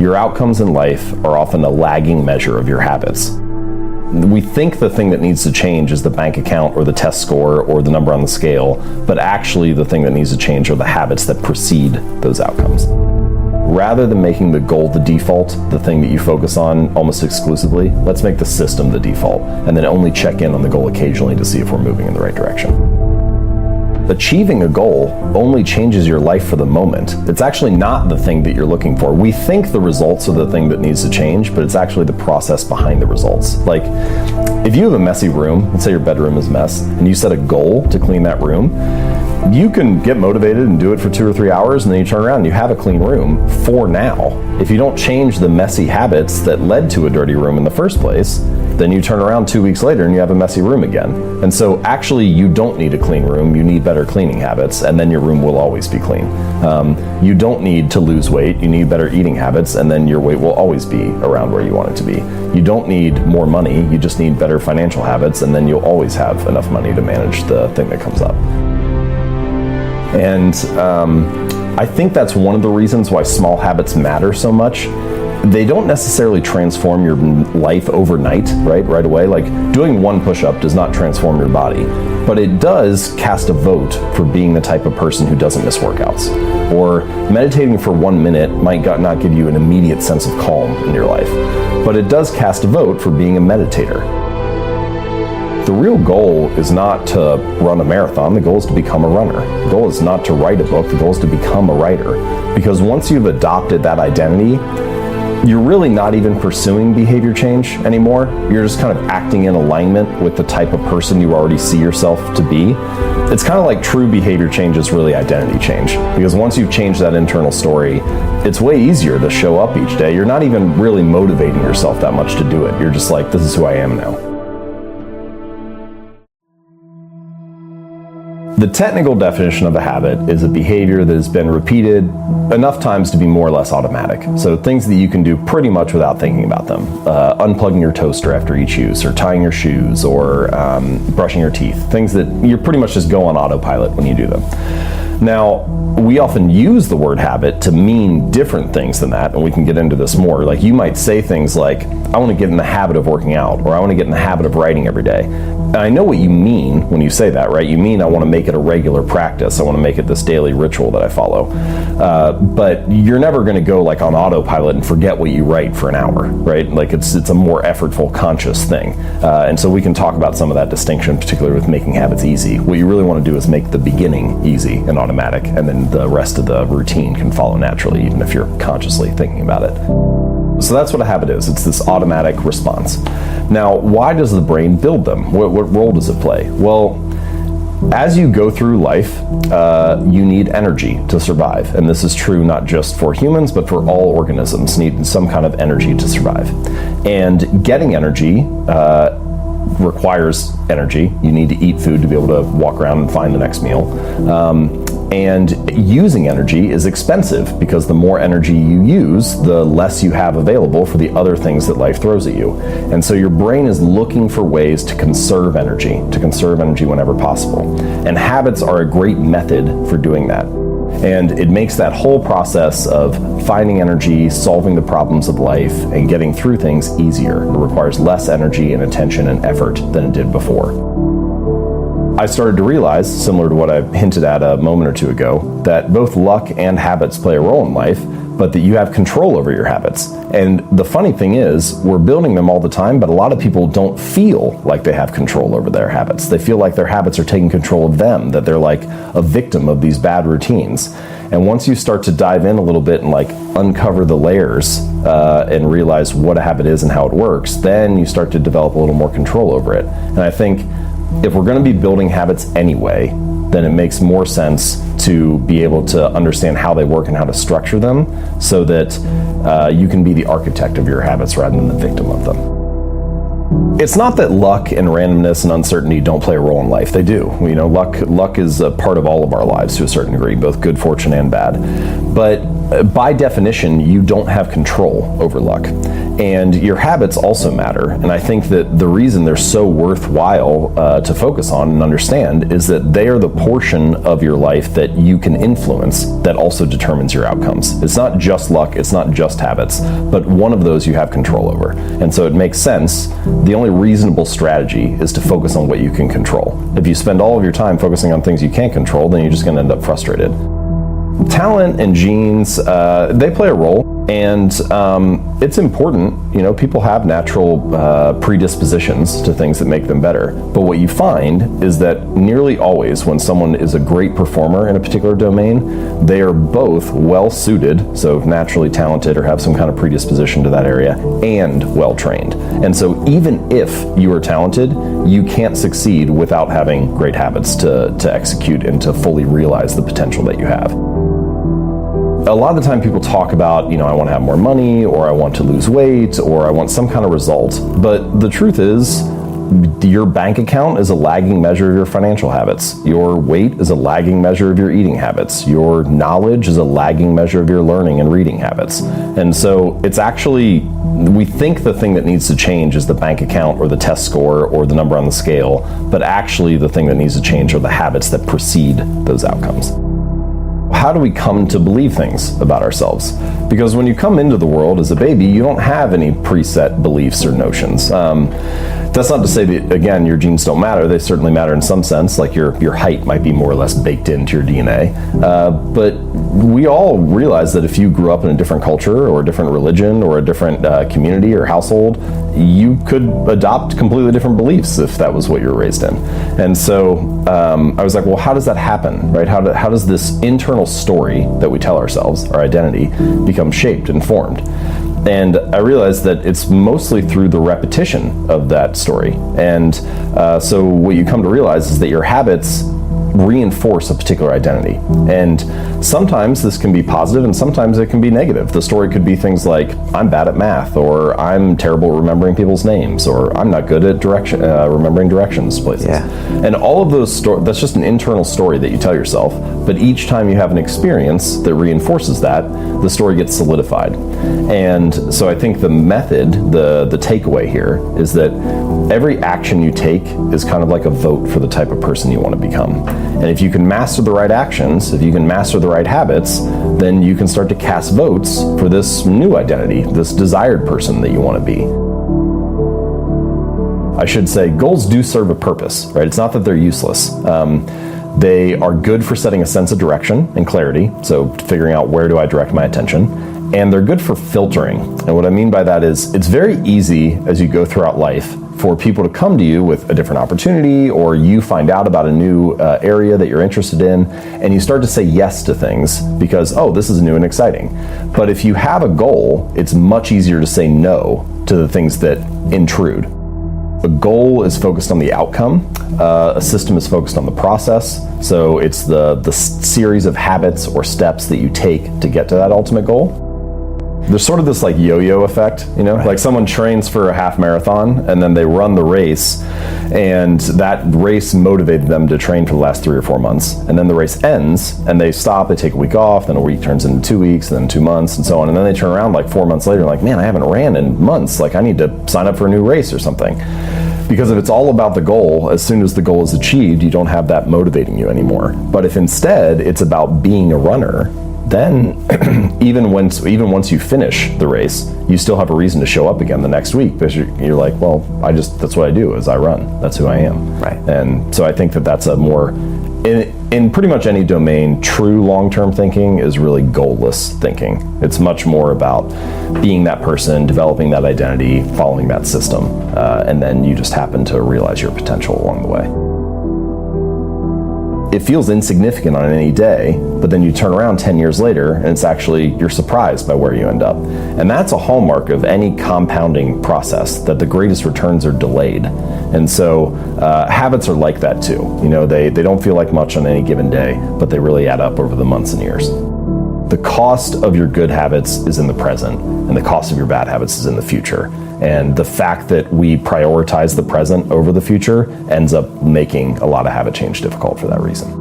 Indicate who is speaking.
Speaker 1: Your outcomes in life are often a lagging measure of your habits. We think the thing that needs to change is the bank account or the test score or the number on the scale, but actually the thing that needs to change are the habits that precede those outcomes. Rather than making the goal the default, the thing that you focus on almost exclusively, let's make the system the default, and then only check in on the goal occasionally to see if we're moving in the right direction. Achieving a goal only changes your life for the moment. It's actually not the thing that you're looking for. We think the results are the thing that needs to change, but it's actually the process behind the results. Like, if you have a messy room, let's say your bedroom is a mess, and you set a goal to clean that room, you can get motivated and do it for 2 or 3 hours, and then you turn around and you have a clean room for now. If you don't change the messy habits that led to a dirty room in the first place, then you turn around 2 weeks later and you have a messy room again. And so actually you don't need a clean room, you need better cleaning habits, and then your room will always be clean. You don't need to lose weight, you need better eating habits, and then your weight will always be around where you want it to be. You don't need more money, you just need better financial habits, and then you'll always have enough money to manage the thing that comes up. And I think that's one of the reasons why small habits matter so much. They don't necessarily transform your life overnight, right away. Like, doing one push-up does not transform your body, but it does cast a vote for being the type of person who doesn't miss workouts. Or meditating for 1 minute might not give you an immediate sense of calm in your life, but it does cast a vote for being a meditator. The real goal is not to run a marathon, the goal is to become a runner. The goal is not to write a book, the goal is to become a writer. Because once you've adopted that identity, you're really not even pursuing behavior change anymore. You're just kind of acting in alignment with the type of person you already see yourself to be. It's kind of like true behavior change is really identity change. Because once you've changed that internal story, it's way easier to show up each day. You're not even really motivating yourself that much to do it. You're just like, this is who I am now. The technical definition of a habit is a behavior that has been repeated enough times to be more or less automatic. So things that you can do pretty much without thinking about them. Unplugging your toaster after each use, or tying your shoes, or brushing your teeth. Things that you pretty much just go on autopilot when you do them. Now, we often use the word habit to mean different things than that, and we can get into this more. Like, you might say things like, I want to get in the habit of working out, or I want to get in the habit of writing every day. And I know what you mean when you say that, right? You mean I want to make it a regular practice. I want to make it this daily ritual that I follow. But you're never going to go like on autopilot and forget what you write for an hour, right? Like, it's a more effortful, conscious thing. And so we can talk about some of that distinction, particularly with making habits easy. What you really want to do is make the beginning easy and automatic, and then the rest of the routine can follow naturally, even if you're consciously thinking about it. So that's what a habit is. It's this automatic response. Now, why does the brain build them? What role does it play? Well, as you go through life, you need energy to survive. And this is true not just for humans, but for all organisms need some kind of energy to survive. And getting energy requires energy. You need to eat food to be able to walk around and find the next meal. And using energy is expensive, because the more energy you use, the less you have available for the other things that life throws at you. And so your brain is looking for ways to conserve energy whenever possible. And habits are a great method for doing that. And it makes that whole process of finding energy, solving the problems of life, and getting through things easier. It requires less energy and attention and effort than it did before. I started to realize, similar to what I hinted at a moment or two ago, that both luck and habits play a role in life, but that you have control over your habits. And the funny thing is, we're building them all the time, but a lot of people don't feel like they have control over their habits. They feel like their habits are taking control of them, that they're like a victim of these bad routines. And once you start to dive in a little bit and like uncover the layers and realize what a habit is and how it works, then you start to develop a little more control over it. And I think if we're going to be building habits anyway, then it makes more sense to be able to understand how they work and how to structure them, so that you can be the architect of your habits rather than the victim of them. It's not that luck and randomness and uncertainty don't play a role in life. They do. You know, luck is a part of all of our lives to a certain degree, both good fortune and bad. But by definition, you don't have control over luck. And your habits also matter. And I think that the reason they're so worthwhile to focus on and understand is that they are the portion of your life that you can influence that also determines your outcomes. It's not just luck, it's not just habits, but one of those you have control over. And so it makes sense. The only reasonable strategy is to focus on what you can control. If you spend all of your time focusing on things you can't control, then you're just going to end up frustrated. Talent and genes, they play a role, and it's important. People have natural predispositions to things that make them better. But what you find is that nearly always when someone is a great performer in a particular domain, they are both well suited, so naturally talented or have some kind of predisposition to that area, and well trained. And so even if you are talented, you can't succeed without having great habits to execute and to fully realize the potential that you have. A lot of the time people talk about, I want to have more money, or I want to lose weight, or I want some kind of result. But the truth is, your bank account is a lagging measure of your financial habits. Your weight is a lagging measure of your eating habits. Your knowledge is a lagging measure of your learning and reading habits. And so it's actually, we think the thing that needs to change is the bank account or the test score or the number on the scale, but actually the thing that needs to change are the habits that precede those outcomes. How do we come to believe things about ourselves? Because when you come into the world as a baby, you don't have any preset beliefs or notions. That's not to say that, again, your genes don't matter. They certainly matter in some sense, like your height might be more or less baked into your DNA. But we all realize that if you grew up in a different culture or a different religion or a different community or household, you could adopt completely different beliefs if that was what you were raised in. And so I was like, well, how does that happen, right? How does this internal story that we tell ourselves, our identity, become shaped and formed? And I realized that it's mostly through the repetition of that story. And so what you come to realize is that your habits reinforce a particular identity. And sometimes this can be positive and sometimes it can be negative. The story could be things like, I'm bad at math, or I'm terrible at remembering people's names, or I'm not good at remembering directions places. Yeah. And all of those that's just an internal story that you tell yourself, but each time you have an experience that reinforces that, the story gets solidified. And so I think the method, the takeaway here is that every action you take is kind of like a vote for the type of person you want to become. And if you can master the right actions, if you can master the right habits, then you can start to cast votes for this new identity, this desired person that you want to be. I should say goals do serve a purpose, right? It's not that they're useless. They are good for setting a sense of direction and clarity, so figuring out where do I direct my attention, and they're good for filtering. And what I mean by that is it's very easy as you go throughout life for people to come to you with a different opportunity, or you find out about a new area that you're interested in, and you start to say yes to things because, oh, this is new and exciting. But if you have a goal, it's much easier to say no to the things that intrude. A goal is focused on the outcome. A system is focused on the process. So it's the series of habits or steps that you take to get to that ultimate goal. There's sort of this like yo-yo effect, right. Like someone trains for a half marathon and then they run the race, and that race motivated them to train for the last 3 or 4 months. And then the race ends and they stop, they take a week off, then a week turns into 2 weeks, and then 2 months and so on. And then they turn around like 4 months later and like, man, I haven't ran in months. Like I need to sign up for a new race or something. Because if it's all about the goal, as soon as the goal is achieved, you don't have that motivating you anymore. But if instead it's about being a runner, then even once you finish the race, you still have a reason to show up again the next week, because you're like, well, that's what I do is I run. That's who I am.
Speaker 2: Right.
Speaker 1: And so I think that's a more, in pretty much any domain, true long-term thinking is really goalless thinking. It's much more about being that person, developing that identity, following that system, and then you just happen to realize your potential along the way. It feels insignificant on any day, but then you turn around 10 years later and it's actually, you're surprised by where you end up. And that's a hallmark of any compounding process, that the greatest returns are delayed. And so habits are like that too. They don't feel like much on any given day, but they really add up over the months and years. The cost of your good habits is in the present, and the cost of your bad habits is in the future. And the fact that we prioritize the present over the future ends up making a lot of habit change difficult for that reason.